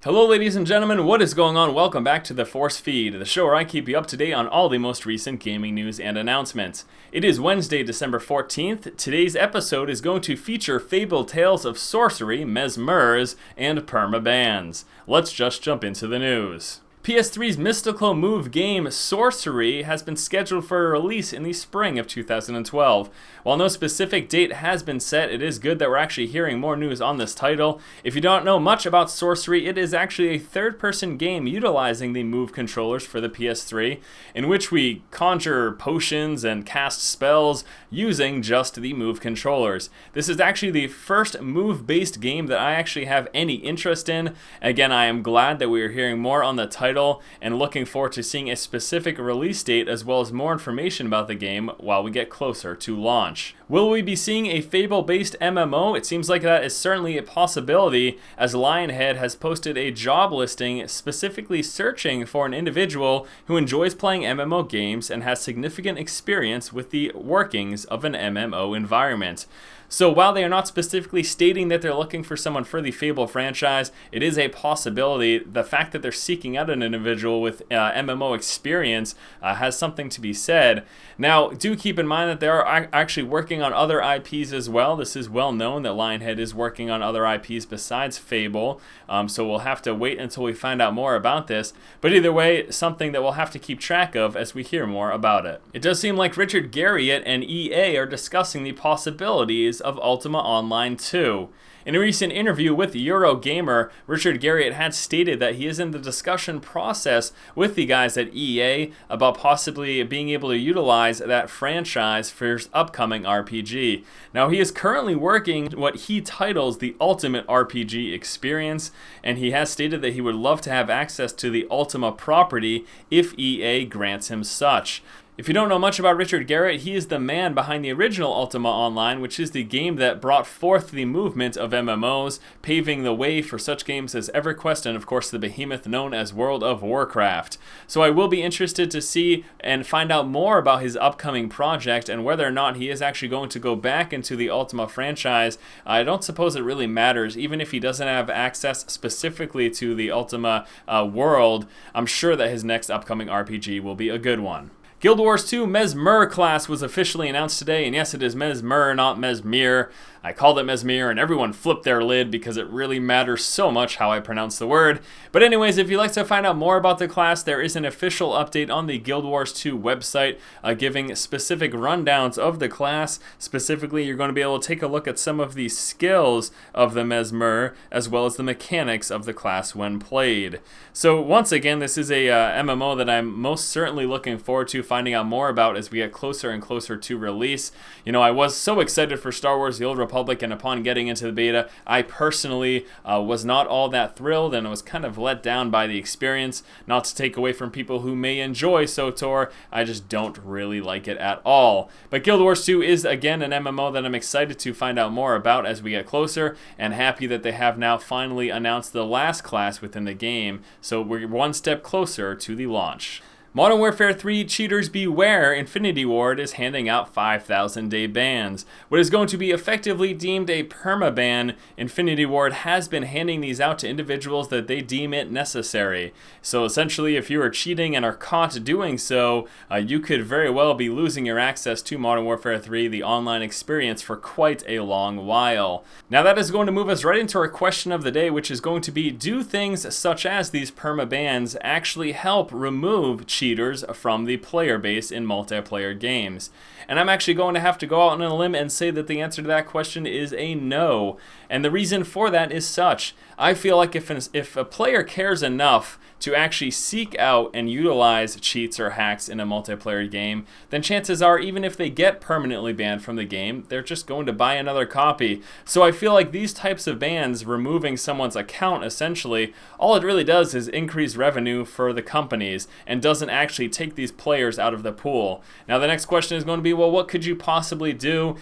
Hello ladies and gentlemen, what is going on? Welcome back to the Force Feed, the show where I keep you up to date on all the most recent gaming news and announcements. It is Wednesday, December 14th. Today's episode is going to feature Fable Tales of Sorcery, Mesmers, and permabans. Let's just jump into the news. PS3's mystical move game Sorcery has been scheduled for a release in the spring of 2012. While no specific date has been set, it is good that we're actually hearing more news on this title. If you don't know much about Sorcery, it is actually a third-person game utilizing the move controllers for the PS3, in which we conjure potions and cast spells using just the move controllers. This is actually the first move-based game that I actually have any interest in. Again, I am glad that we are hearing more on the title and looking forward to seeing a specific release date as well as more information about the game while we get closer to launch. Will we be seeing a Fable-based MMO? It seems like that is certainly a possibility, as Lionhead has posted a job listing specifically searching for an individual who enjoys playing MMO games and has significant experience with the workings of an MMO environment. So while they are not specifically stating that they're looking for someone for the Fable franchise, it is a possibility. The fact that they're seeking out an individual with MMO experience has something to be said. Now, do keep in mind that they are actually working on other IPs as well. This is well known that Lionhead is working on other IPs besides Fable, so we'll have to wait until we find out more about this. But either way, something that we'll have to keep track of as we hear more about it. It does seem like Richard Garriott and EA are discussing the possibilities of Ultima Online 2. In a recent interview with Eurogamer, Richard Garriott had stated that he is in the discussion process with the guys at EA about possibly being able to utilize that franchise for his upcoming RPG. Now, he is currently working what he titles the Ultimate RPG Experience, and he has stated that he would love to have access to the Ultima property if EA grants him such. If you don't know much about Richard Garriott, he is the man behind the original Ultima Online, which is the game that brought forth the movement of MMOs, paving the way for such games as EverQuest and, of course, the behemoth known as World of Warcraft. So I will be interested to see and find out more about his upcoming project and whether or not he is actually going to go back into the Ultima franchise. I don't suppose it really matters. Even if he doesn't have access specifically to the Ultima world, I'm sure that his next upcoming RPG will be a good one. Guild Wars 2 Mesmer class was officially announced today, and yes, it is Mesmer, not Mesmer. I called it Mesmer, and everyone flipped their lid because it really matters so much how I pronounce the word. But anyways, if you'd like to find out more about the class, there is an official update on the Guild Wars 2 website giving specific rundowns of the class. Specifically, you're going to be able to take a look at some of the skills of the Mesmer, as well as the mechanics of the class when played. So once again, this is a MMO that I'm most certainly looking forward to finding out more about as we get closer and closer to release. You know, I was so excited for Star Wars The Old Republic, and upon getting into the beta, I personally was not all that thrilled and was kind of let down by the experience. Not to take away from people who may enjoy SWTOR, I just don't really like it at all. But Guild Wars 2 is again an MMO that I'm excited to find out more about as we get closer, and happy that they have now finally announced the last class within the game, so we're one step closer to the launch. Modern Warfare 3 cheaters beware, Infinity Ward is handing out 5,000-day bans. What is going to be effectively deemed a permaban, Infinity Ward has been handing these out to individuals that they deem it necessary. So essentially, if you are cheating and are caught doing so, you could very well be losing your access to Modern Warfare 3, the online experience, for quite a long while. Now that is going to move us right into our question of the day, which is going to be, do things such as these permabans actually help remove cheaters from the player base in multiplayer games? And I'm actually going to have to go out on a limb and say that the answer to that question is a no. And the reason for that is such. I feel like if a player cares enough to actually seek out and utilize cheats or hacks in a multiplayer game, then chances are, even if they get permanently banned from the game, they're just going to buy another copy. So I feel like these types of bans, removing someone's account essentially, all it really does is increase revenue for the companies and doesn't actually take these players out of the pool. Now the next question is going to be, well, what could you possibly do?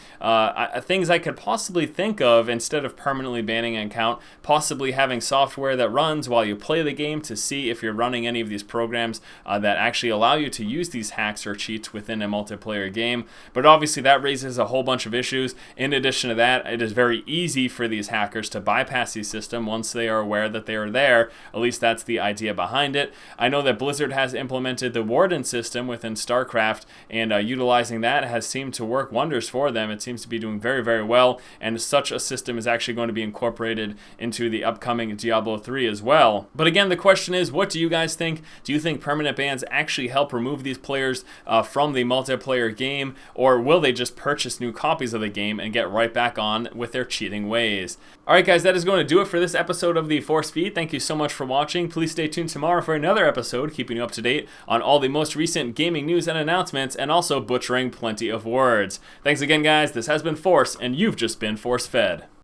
Things I could possibly think of instead of permanently banning an account, possibly having software that runs while you play the game to see if you're running any of these programs that actually allow you to use these hacks or cheats within a multiplayer game. But obviously that raises a whole bunch of issues. In addition to that, it is very easy for these hackers to bypass the system once they are aware that they are there. At least that's the idea behind it. I know that Blizzard has implemented the Warden system within StarCraft, and utilizing that has seemed to work wonders for them. It seems to be doing very, very well, and such a system is actually going to be incorporated into the upcoming Diablo 3 as well. But again, the question is, what do you guys think? Do you think permanent bans actually help remove these players from the multiplayer game, or will they just purchase new copies of the game and get right back on with their cheating ways? Alright guys, that is going to do it for this episode of the Force Feed. Thank you so much for watching. Please stay tuned tomorrow for another episode, keeping you up to date on all the most recent gaming news and announcements, and also butchering plenty of words. Thanks again guys, this has been Force, and you've just been force fed.